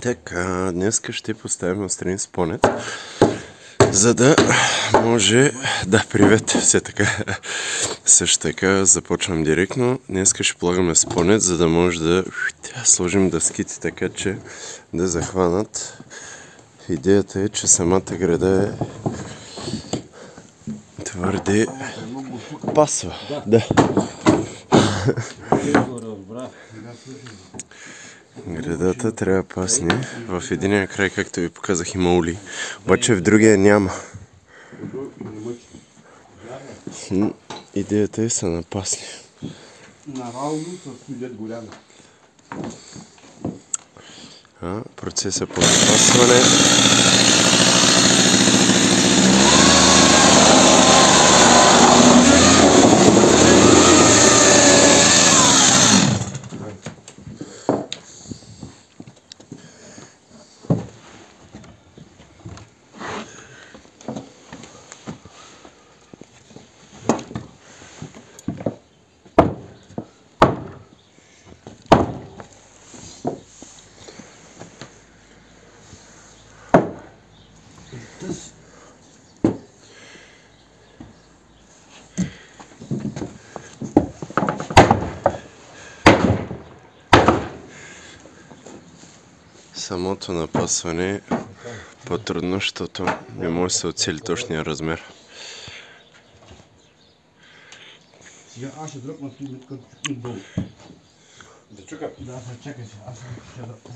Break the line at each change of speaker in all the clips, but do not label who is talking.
Така, днеска ще поставим отстрани спонет, за да може да привет, все така. Също така започвам директно. Днеска ще полагаме спонет, за да може да сложим дъските така, че да захванат. Идеята е, че самата града е твърде пасва. Да. Градата трябва да пасне. В единия край, както ви показах, има ули. Обаче в другия няма. Идеята е са напасни. Процесът по напасване. Самото напасване е по-трудно, защото не може да се оцели точния размер.
Сега аз ще дръпна тук като долу. Да чукам? Да, чакай се, аз ще дръпна.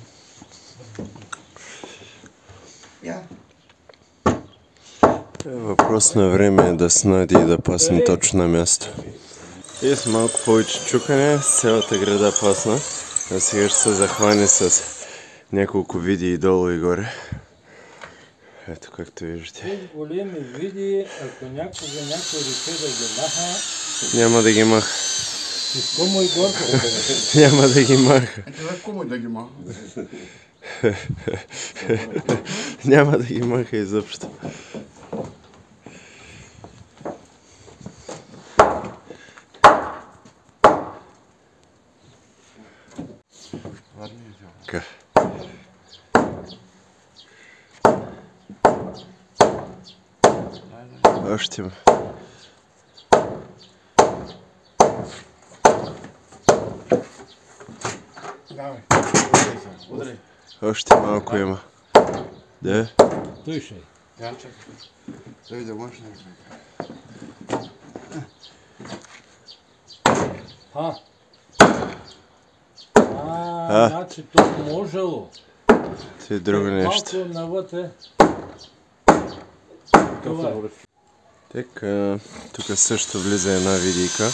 Въпрос на време е да снади и да пасне точно на място. И с малко повече чукане, цялата града пасна. А сега ще се захване с няколко види и долу и горе. Ето както виждате.
Тези големи види, ако някога някой рече да ги маха...
Няма да ги маха.
Кому и горко.
Няма да ги маха.
Кому да ги маха?
Няма да ги маха изобщо. Така. Още има. Още малко има. Да?
Той ще е.
Той да може
Значи то можело.
Това е друго нещо.
Малко навътре. Това е.
Така, тук също влиза една видийка.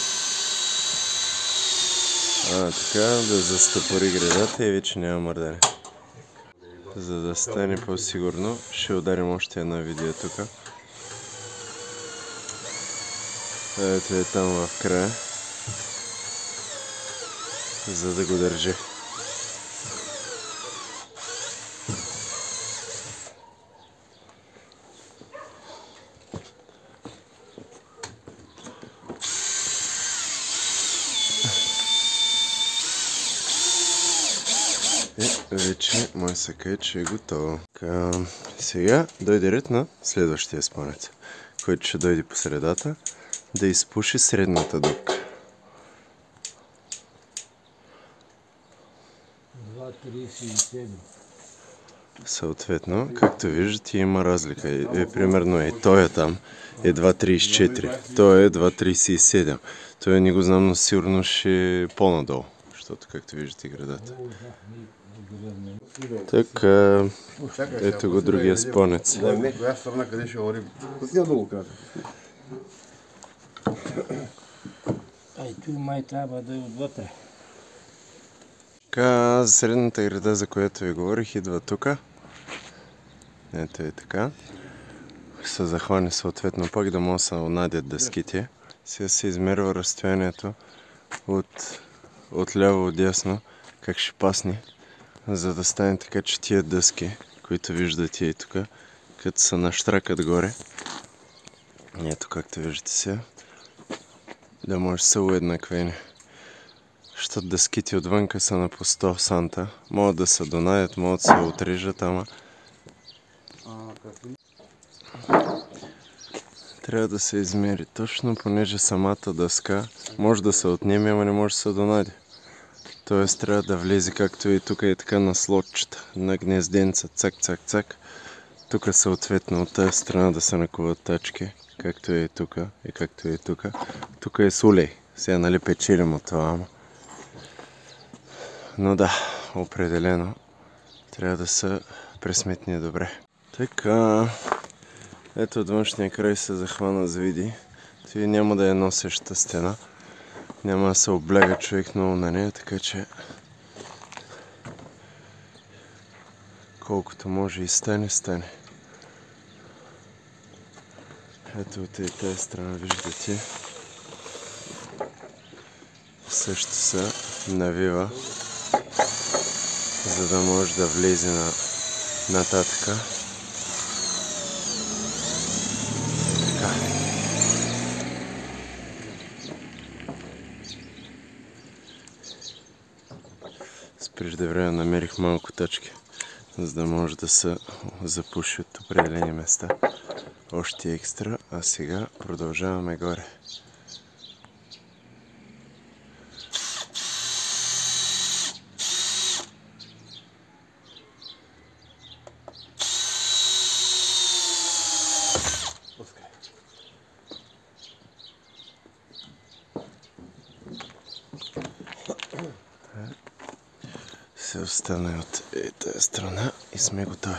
Така, да застъпори градата и вече няма мърдане. За да стане по-сигурно, ще ударим още една видео тук. Ето е там в края. За да го държи. Вече мой съка че е готово. Сега дойде ред на следващия спонет, който ще дойде по средата да изпуши средната дупка.
2,37.
Съответно, както виждате, има разлика. Примерно той е там, е 2,34, той е 2,37. Той не го знам, но сигурно ще е по-надолу, защото както виждате градата. Така, ето го другия спонец.
коя страна къде ще върви? Пусти надолу каза.
Той май трябва да е отвътре.
Така, за средната града, за която ви говорих, идва тук. Ето е така. Се захване съответно пък да могат да се надят дъските. Сега се измерва разстоянието от ляво от дясно, как ще пасне, за да стане така, че тия дъски, които виждате и тук, като се наштракат горе. Ето както виждате сега, да може да са уеднаквени. Защото дъските отвънка са на по 100 санта. Могат да се донадят, могат да се отрежат, ама трябва да се измери точно, понеже самата дъска може да се отнеме, ама не може да се донади. Тоест трябва да влезе както и тук е така на слотчета, на гнезденца, цак, цак, цак. Тук съответно от тази страна да се накуват тачки, както е тук и както е тук. Тук е сулей. Сега нали печелим от това, ама. Но да, определено трябва да се пресметне добре. Така, ето от външния край се захвана с види. Той няма да е носеща стена. Няма да се обляга човек много на нея, така че колкото може и стане, стане. Ето от тази страна виждате. Също се навива, за да може да влезе нататъка. Така. С преждевременно намерих малко тачки, за да може да се запуши от определени места. Още екстра, а сега продължаваме горе. Се остане от тази страна и сме готови.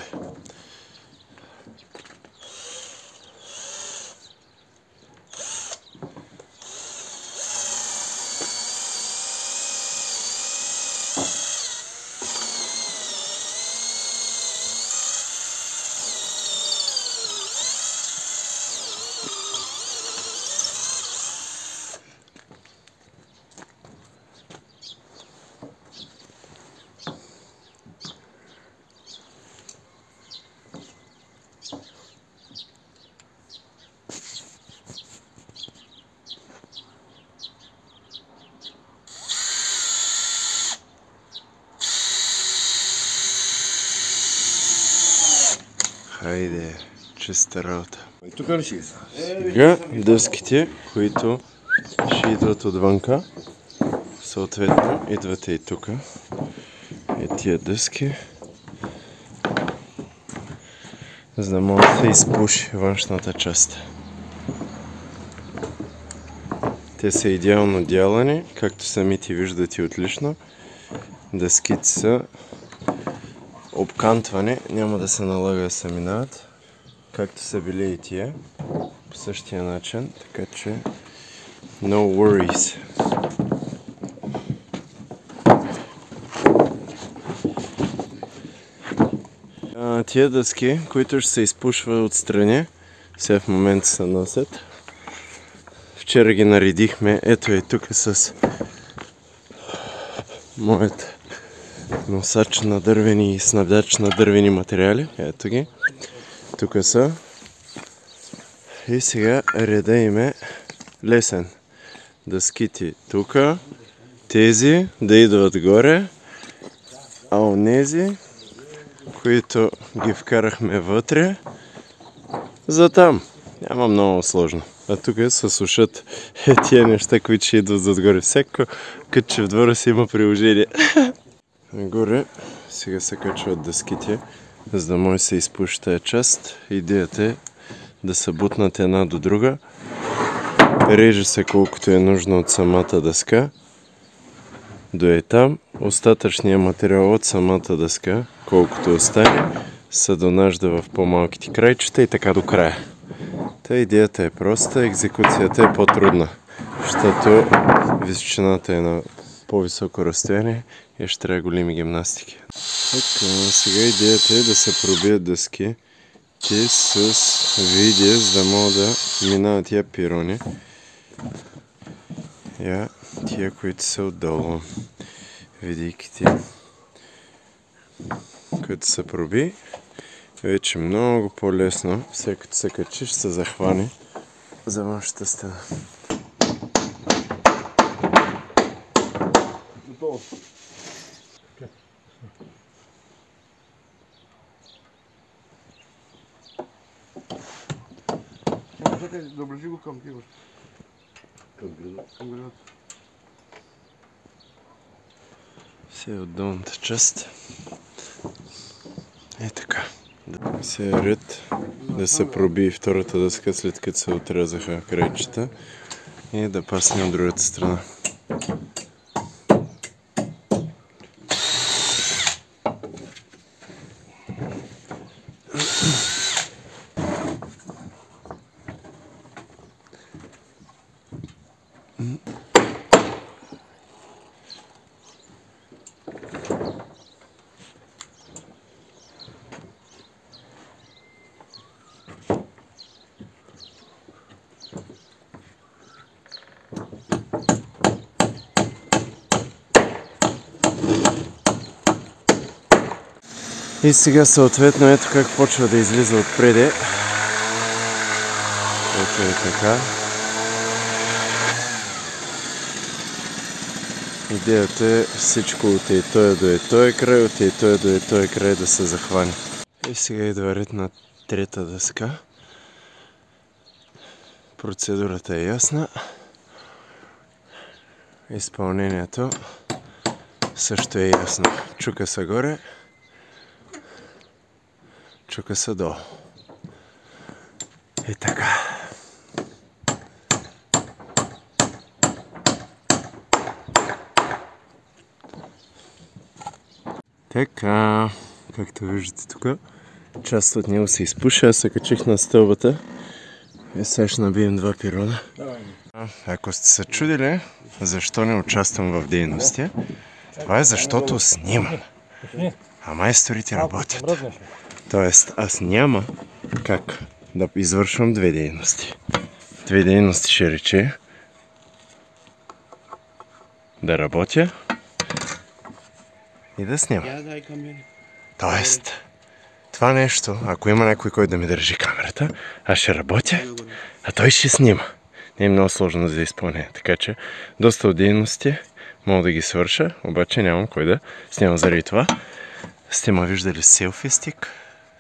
Хайде, чиста работа.
Тук ли си?
Сега дъските, които ще идват отвънка, съответно идват и тук. И тия дъски, за да може да се изпуши външната част. Те са идеално дялани, както самите виждате отлично. Дъските са обкантвани, няма да се налага да се минават, както са били и тия, по същия начин, така че no worries. Тия дъски, които ще се изпушва отстрани, сега в момента се носят. Вчера ги наредихме, ето и тук с моят носач на дървени и снабдач на дървени материали. Ето ги. Тук са. И сега реда им е лесен. Дъските тук. Тези да идват горе. А онези, които ги вкарахме вътре, за там. Няма много сложно. А тук се сушат тия неща, които ще идват задгоре. Всяко кътче в двора си има приложение. Нагоре сега се качват дъските, за да може да се изпуши тази част. Идеята е да се бутнат една до друга. Реже се колкото е нужно от самата дъска. До там. Остатъчният материал от самата дъска, колкото остане, се донажда в по-малките крайчета и така до края. Та идеята е проста, екзекуцията е по-трудна, защото височината е на по-високо разстояние и ще трябва големи гимнастики. Така, сега идеята е да се пробият дъски с видео, за да могат да минават тия пирони. Тия, които са отдолу. Видейките. Като се проби, вече много по-лесно, сега като се качи, ще се захване за външната стена.
Чакай, доближи го към тива. Към градът.
Все от долната част. Е така. Сега е ред да се проби втората дъска, след като се отрязаха крайчета и да пасне от другата страна. И сега съответно ето как почва да излиза отпреди. Ето е така. Идеята е всичко от ей-тоя до ей-тоя край, от ей-тоя до ей-тоя край да се захване. И сега идва ред на трета дъска. Процедурата е ясна. Изпълнението също е ясно. Чука се горе. Чука се долу. И така. Така, както виждате тук, част от него се изпуша, аз се качих на стълбата и сега ще набием два пирона. Ако сте се чудили защо не участвам в дейности, това е защото снимам. А майсторите работят. Тоест, аз няма как да извършвам две дейности. Две дейности ще рече да работя и да снимам. Тоест, това нещо, ако има някой, който да ми държи камерата, аз ще работя, а той ще снима. Не е много сложно за изпълнение, така че доста от дейности мога да ги свърша, обаче нямам кой да снимам заради това. Сте ма виждали селфи стик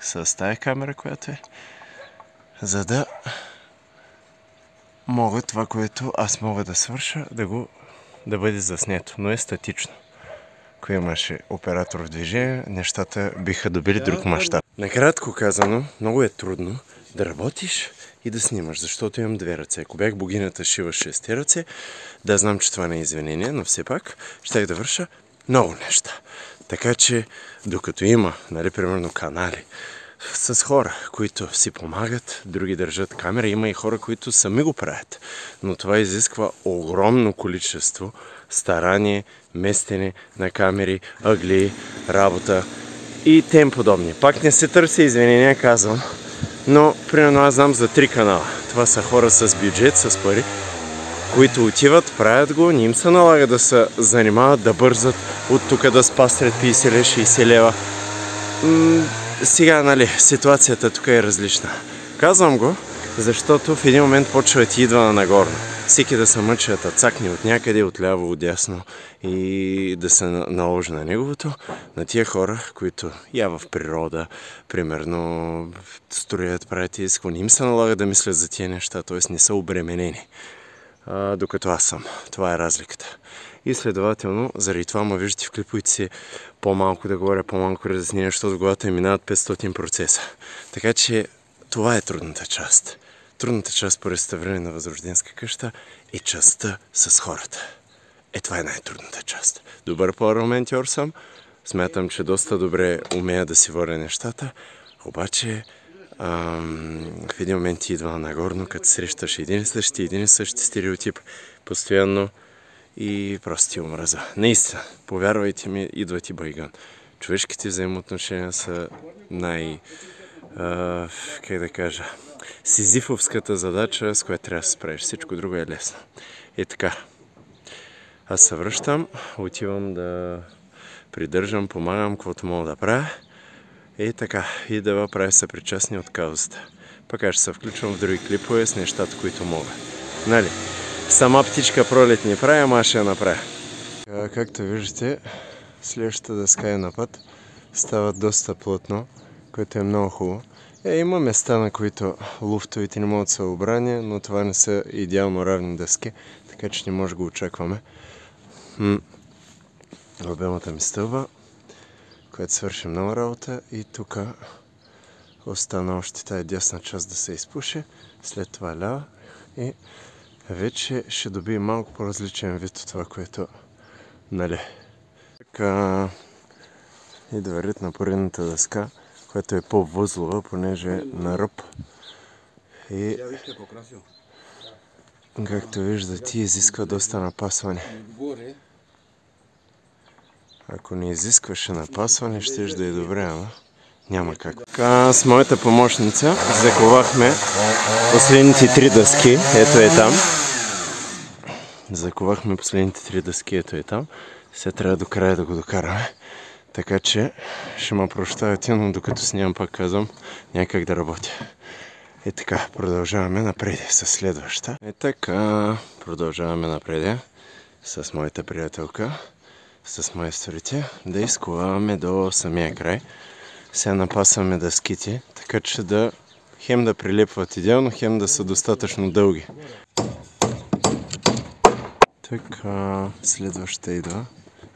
с тая камера, която е, за да мога това, което аз мога да свърша, да бъде заснето, но е статично. Ако имаше оператор в движение, нещата биха добили друг мащаб. Накратко казано, много е трудно да работиш и да снимаш, защото имам две ръце. Ако бях богинята шива шести ръце, да знам, че това не е извинение, но все пак щях да върша много неща. Така че, докато има, примерно канали с хора, които си помагат, други държат камера, има и хора, които сами го правят. Но това изисква огромно количество старание, местене на камери, ъгли, работа и тем подобни. Пак не се търси извинения, казвам, но примерно аз знам за 3 канала. Това са хора с бюджет, с пари, които отиват, правят го, не им се налага да се занимават, да бързат от тук да спастрят 50 лева, 60 лева. Сега, ситуацията тук е различна. Казвам го, защото в един момент почва да ти идва нагорно. Всеки да се мъчи да цакне от някъде, отляво, отдясно и да се наложи на неговото, на тия хора, които я в природа, примерно, строят, правят изисква, не им се налага да мислят за тия неща, т.е. не са обременени. Докато аз съм. Това е разликата. И следователно, заради това ме виждате в клиповете си по-малко да говоря, по-малко разяснение, защото в главата ми минават 500 процеса. Така че това е трудната част. Трудната част по реставриране на Възрожденска къща е частта с хората. Това е най-трудната част. Добър парламентьор съм. Смятам, че доста добре умея да си водя нещата. Обаче в един момент ти идва нагорно, като срещаш един и същи стереотип постоянно и просто ти омраза. Наистина, повярвайте ми, идва ти байган. Човешките взаимоотношения са как да кажа, сизифовската задача, с която трябва да се справиш. Всичко друго е лесно. И така. Аз се връщам, отивам да придържам, помагам, каквото мога да правя. И така, и да правя съпричастни от каузата. Пък аз ще се включвам в други клипове с нещата, които мога. Сама птичка пролет не правя, ама ще я направя. Както виждате, следващата дъска е на път. Става доста плътно, което е много хубаво. Има места, на които луфтовете не могат да са обрани, но това не са идеално равни дъски, така че не може да го очакваме. Любимата ми стълба, която свърши много работа, и тук остана още тая дясна част да се изпуши, след това лява, и вече ще добие малко по-различен вид от това, което Така идва ред на поредната дъска, която е по-възлова, понеже е на ръб. И както виждате, изисква доста напасване. Ако не изискваше напасване, щеше да е добре, ама няма как. Така, с моята помощница заковахме последните 3 дъски. Ето е там. Заковахме последните 3 дъски. Ето е там. Сега трябва до края да го докараме. Така че ще ме прощавате, но докато снимам, пак казвам, някак да работя. И така, продължаваме напред с следваща. И така, продължаваме напред с моята приятелка, с майсторите, да изковаваме до самия край. Сега напасваме дъските, така че да хем да прилепват идеално, хем да са достатъчно дълги. Така, следващата идва.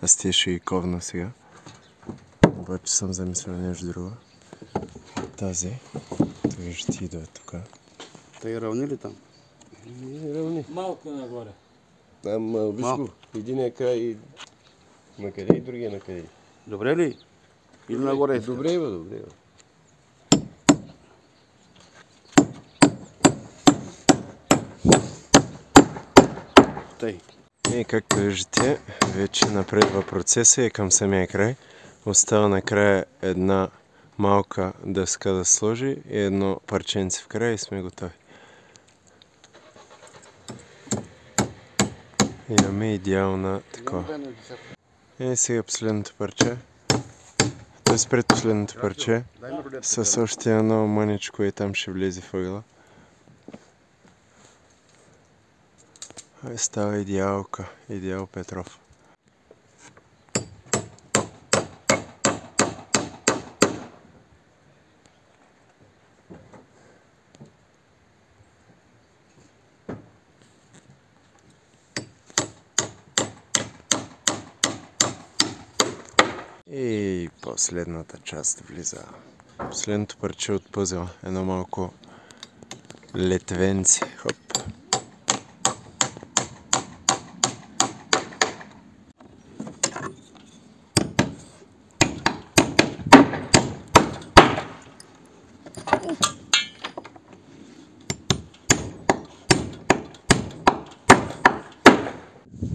Аз тия ще ги ковна сега. Обаче съм замислил нещо друго. Тази, виждате, идва тук.
Те равни ли там?
Не равни.
Малко нагоре.
Там, виж го, единия край накъде и другия накъде.
Добре ли? Или нагоре?
Добре, добре.
Тъй.
И както виждате, вече напредва процеса и към самия край. Остава накрая една малка дъска да сложи и едно парченце в края и сме готови. Имаме идеална такова. И сега последното парче. Т.е. предпоследното парче с още едно мъничко и там ще влезе въгъла. И става идеалка, идеал Петров. И последната част влиза. Последното парче от пъзела. Едно малко летвенце. Хоп.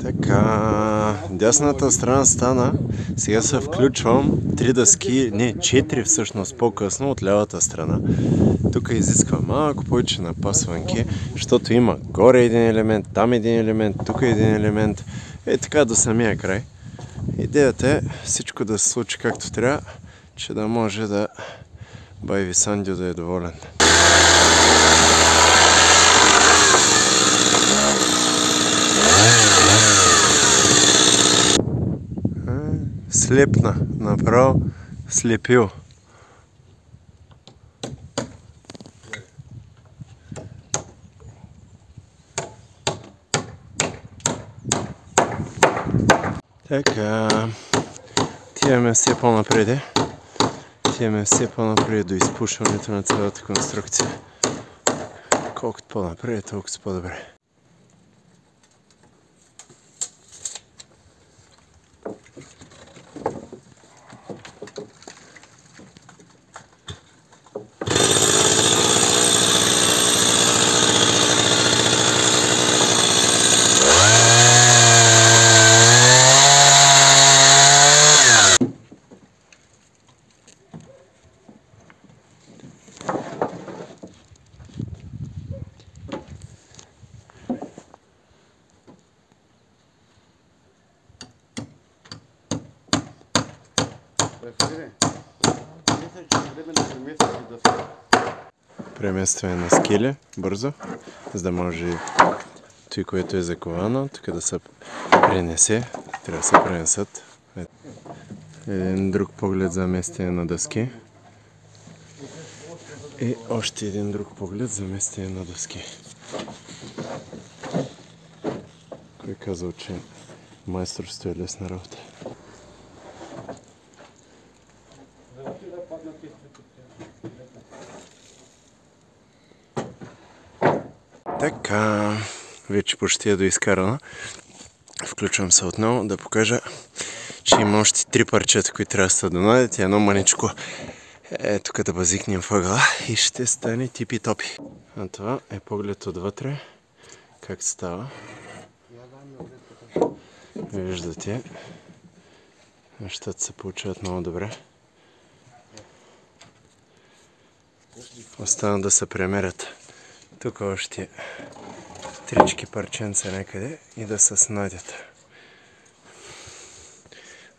Така, дясната страна стана. Сега се включвам 3 дъски, не 4 всъщност по-късно от лявата страна. Тук изисква малко повече напасванки, защото има горе един елемент, там един елемент, тук един елемент. И така до самия край. Идеята е всичко да се случи както трябва, че да може да бай Висандио да е доволен. Слепна, направо слепил. Така, тиваме все по-напред. Тиваме все по-напред до изпушването на цялата конструкция. Колкото по-напред, толкова по-добре. Преместване на скели бързо, за да може той, което е заковано, тук да се пренесе. Трябва да се пренесат. Един друг поглед за местене на дъски. И още един друг поглед за местене на дъски. Кой казал, че майсторство е лесна работа? Така, вече почти е доизкарана. Включвам се отново да покажа, че има още 3 парчета, които трябва да се донадят и едно маничко е тук да базикнем въгъла и ще стане типи-топи. А това е поглед отвътре, как става. Виждате, нещата се получават много добре. Остана да се премерят тук още 3 парченца някъде и да се снадят.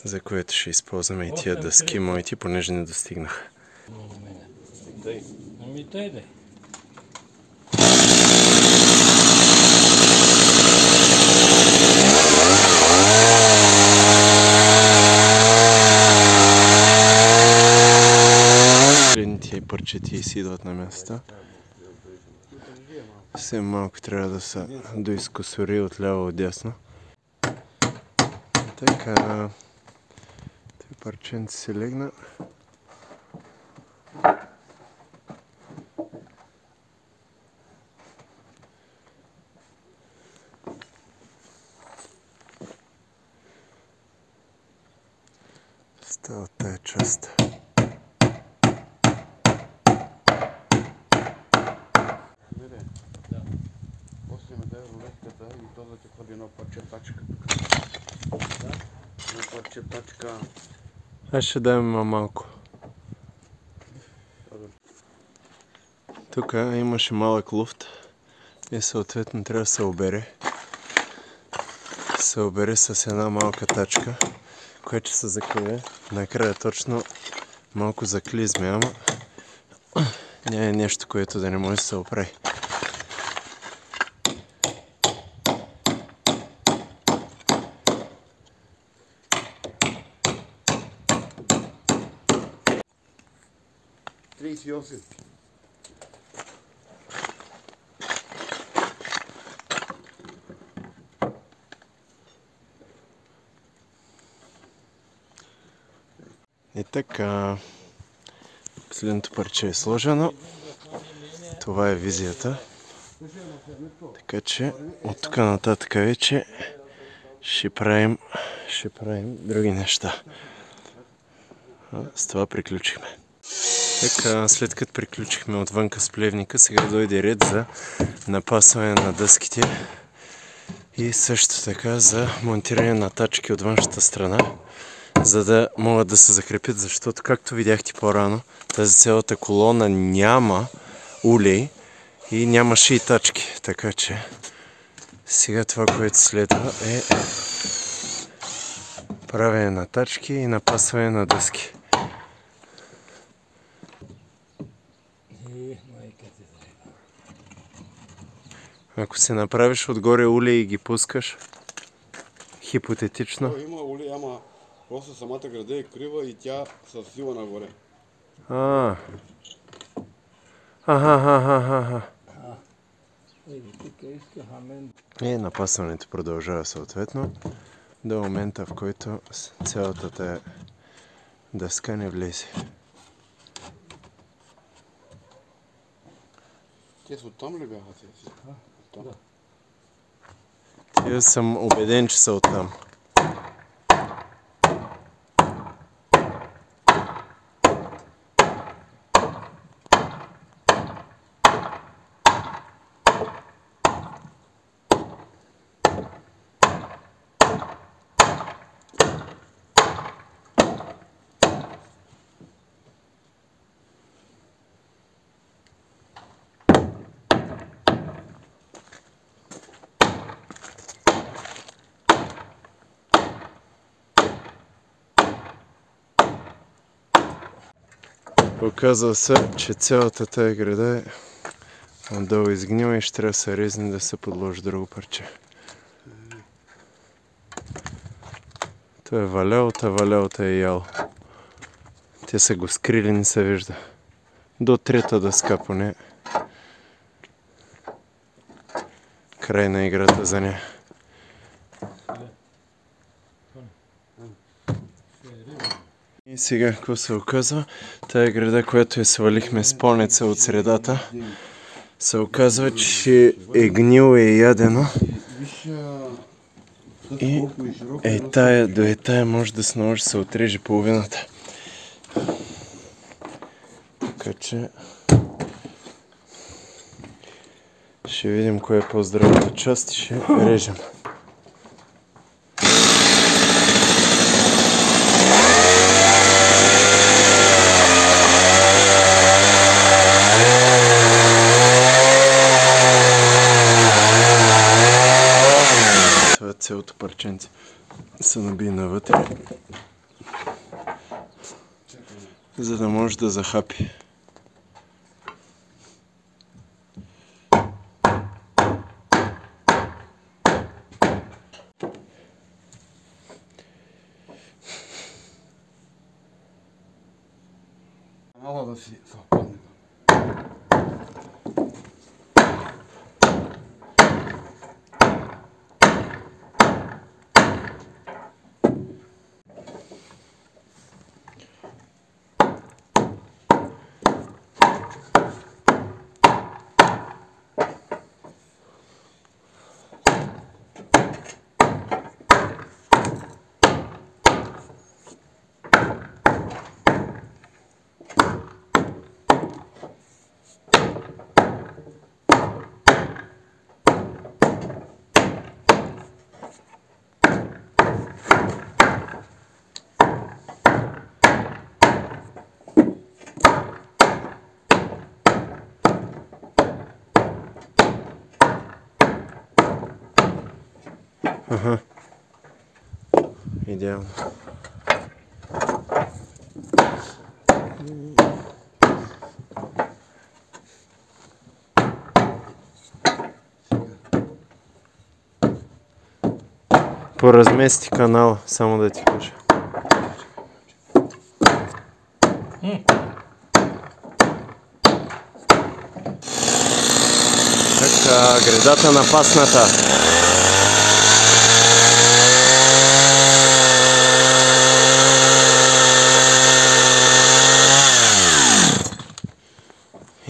За което ще използваме и тия дъски моите, понеже не достигнаха.
Ами дай.
Тия парчети си идват на места. Все малко трябва да се доизкосори отляво отдясно. Така, тези парченци се легна. Става тая част.
После ме даде рулетката и то да ти ходи едно парче тачка. Едно парче тачка.
Аз ще дам малко. Тук имаше малък луфт и съответно трябва да се обере. Се обере с една малка тачка, която ще се закрие. Накрая точно малко заклизме, ама няма нещо, което да не може да се оправи. И така, последното парче е сложено. Това е визията. Така че от тук нататък вече ще правим други неща. С това приключихме. Така, след като приключихме отвънка с плевника, сега дойде ред за напасване на дъските и също така за монтиране на тачки от външната страна, за да могат да се закрепят, защото както видяхте по-рано, тази цялата колона няма улей и нямаше и тачки, така че сега това, което следва е правене на тачки и напасване на дъски. Ако си направиш отгоре улей и ги пускаш, хипотетично.
Има улей, ама просто самата града е крива и тя се свива нагоре.
И напасването продължава съответно до момента, в който цялата тая дъска не влезе.
Те са оттам ли бяха тези? Да.
Тия съм убеден, че са оттам. Оказва се, че цялата тая града е отдолу изгнила и ще трябва да се резне да се подложи друго парче. Това е валялата е ял. Те са го скрили, не се вижда. до трета дъска поне. Край на играта за нея. И сега какво се оказва? Тая града, която я свалихме с понеца от средата, се оказва, че е гнило и ядено. И до тая може да се наложи се отреже половината. Така че ще видим кое е по-здравата част и ще режем. Това цялото парченце се наби навътре, за да може да захапи.
Мало да си съвпадне.
Ага. Идеално. Поразмести канала, само да ти кажа. Така, гредата напасната.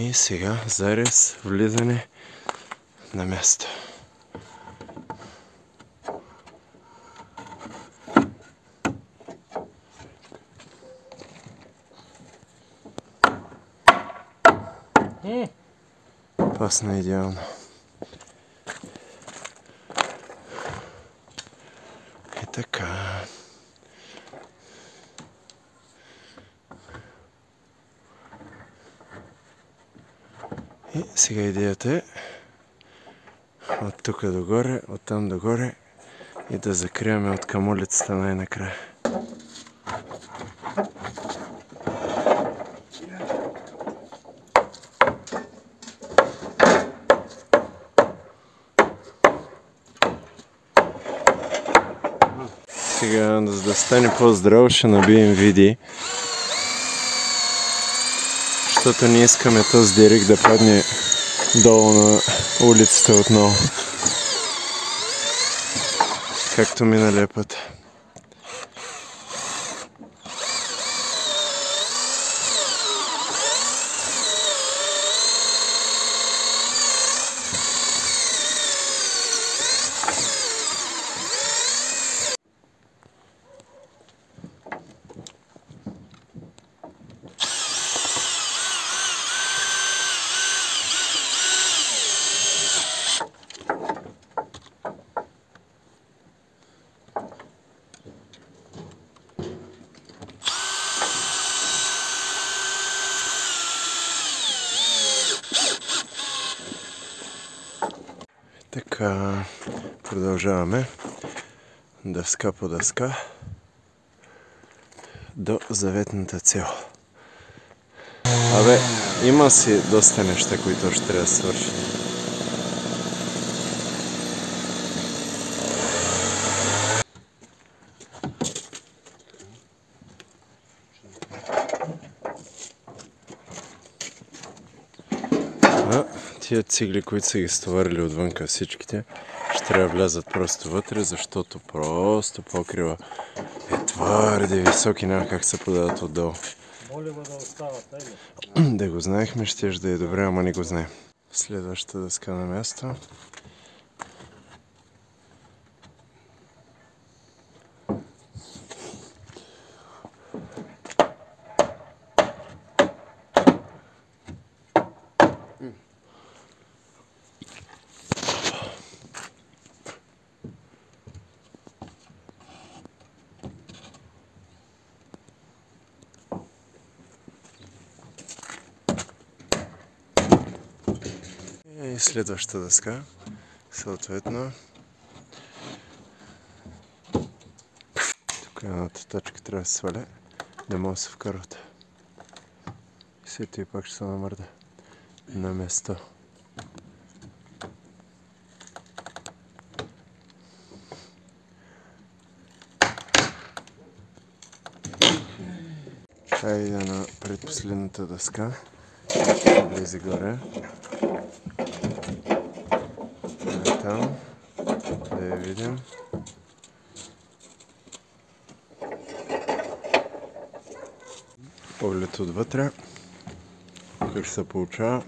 И сега зарез, влизане на място. Пасна идеално. И така. И сега идеята е от тук догоре, от там догоре и да закриваме от към улицата най-накрая. Сега, за да стане по-здраво, ще набием види. Защото не искаме този директ да падне долу на улицата отново. Както миналия път. Така, продължаваме дъска по дъска до заветната цел. Абе, има си доста неща, които още трябва да свърши. тия цигли, които са ги стоварили отвънка всичките, ще трябва да влязат просто вътре, защото просто покрива е твърде висок и няма как се подават отдолу.
Молива да остават, айде.
Да го знаехме, щеше да е добре, ама не го знаем. Следващата дъска на място. И следващата дъска, съответно. Тук едната точка трябва да се сваля, да може да се вкарват. Сето и пак ще се намърда на место. Хайде на предпоследната дъска. Влезе горе. Там. Да я видим. Поглед отвътре. Как се получава.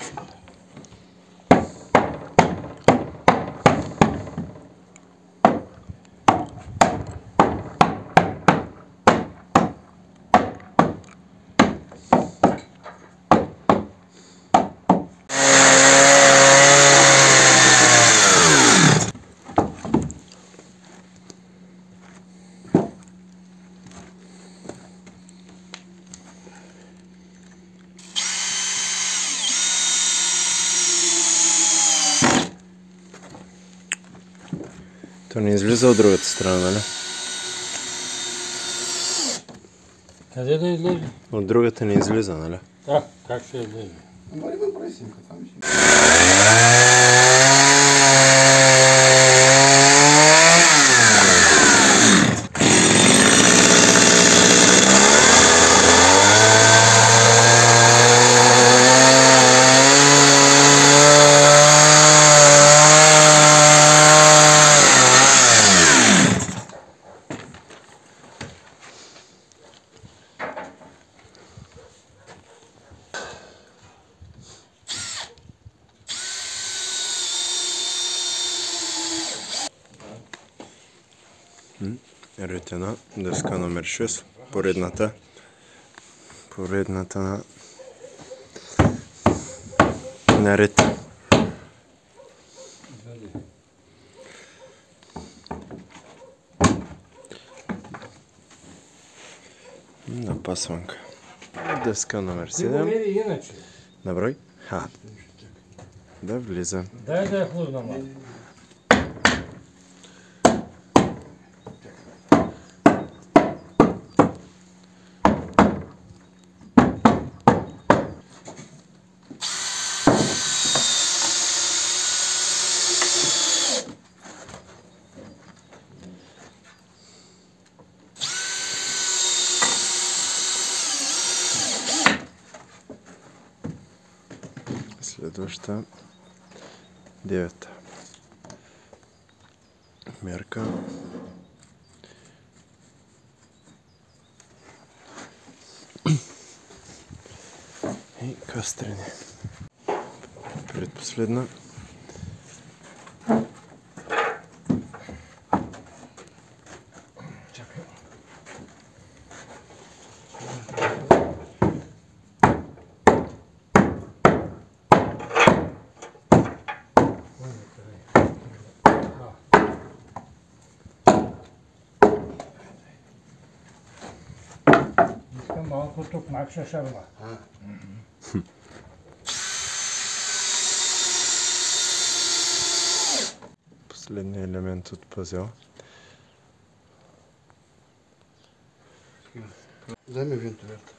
То не излиза от другата страна, нали?
Къде да излезе?
От другата не излиза, нали?
Да, как ще излезе?
Ама има пресинка, там ще...
Ретена, дъска номер 6, поредната наред. Напасванка. Дъска номер 7.
Иначе.
На брой? Да влиза.
Дай да я хлузна малко.
Следваща 9 мерка. И кастрени. Предпоследна.
Малко тук макша шарма.
Последният елемент от пъзел.
Дай ми винтовете.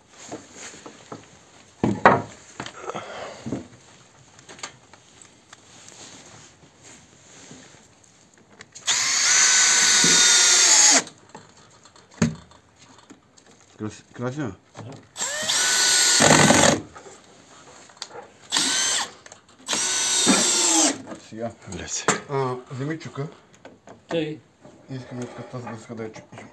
Красиво? Сега.
Влезе.
Вземи чука.
Тъй.
Искаме тази дъска да я чукнеш.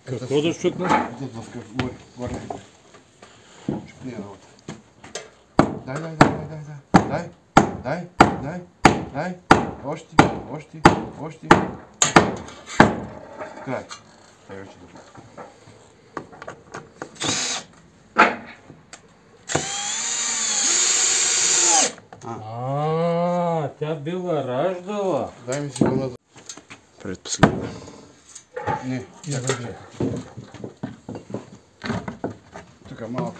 Какво да щукна?
Тази дъска, горе. Чукни я работа. Дай. Още. Край. Дай вече да.
Тя била раждала.
Дай ми си го назад.
Предпоследна.
Не, чакай. Тук малко.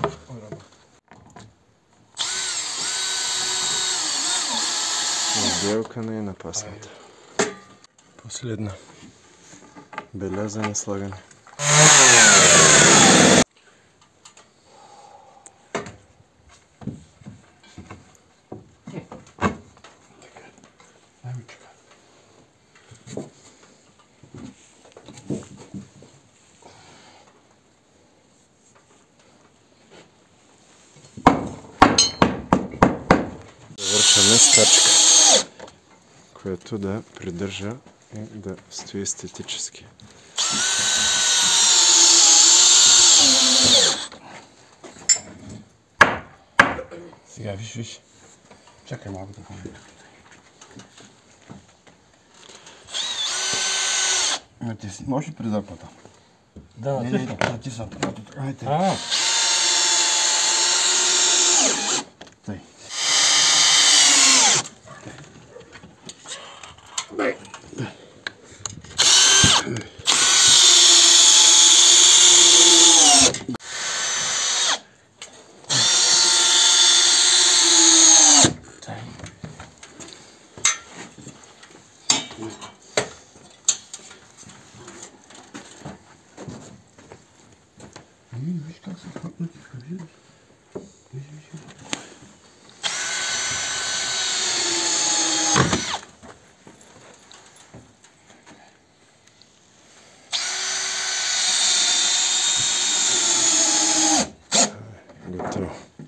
Отделка не е напасната. Последна. Белязане, слагане.
Дай ми чука.
Завършваме стачка, което да придържа и да стои естетически.
Сега виж. Чакай малко да ходим. Натисни. Може ли призърпата?
Да,
Не, натисна. Айде. Тъй. Виж как са хватнати в кабина. Виж.